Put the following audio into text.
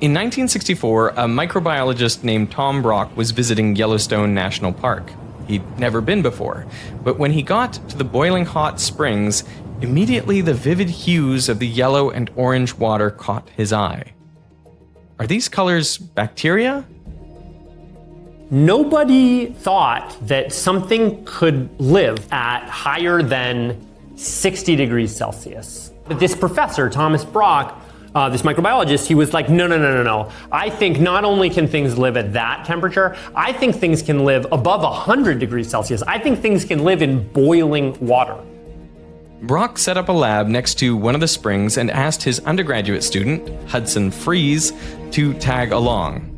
In 1964, a microbiologist named Tom Brock was visiting Yellowstone National Park. He'd never been before, but when he got to the boiling hot springs, immediately the vivid hues of the yellow and orange water caught his eye. Are these colors bacteria? Nobody thought that something could live at higher than 60 degrees Celsius. But this professor, Thomas Brock, this microbiologist, he was like, no. I think not only can things live at that temperature, I think things can live above 100 degrees Celsius. I think things can live in boiling water. Brock set up a lab next to one of the springs and asked his undergraduate student, Hudson Freeze, to tag along.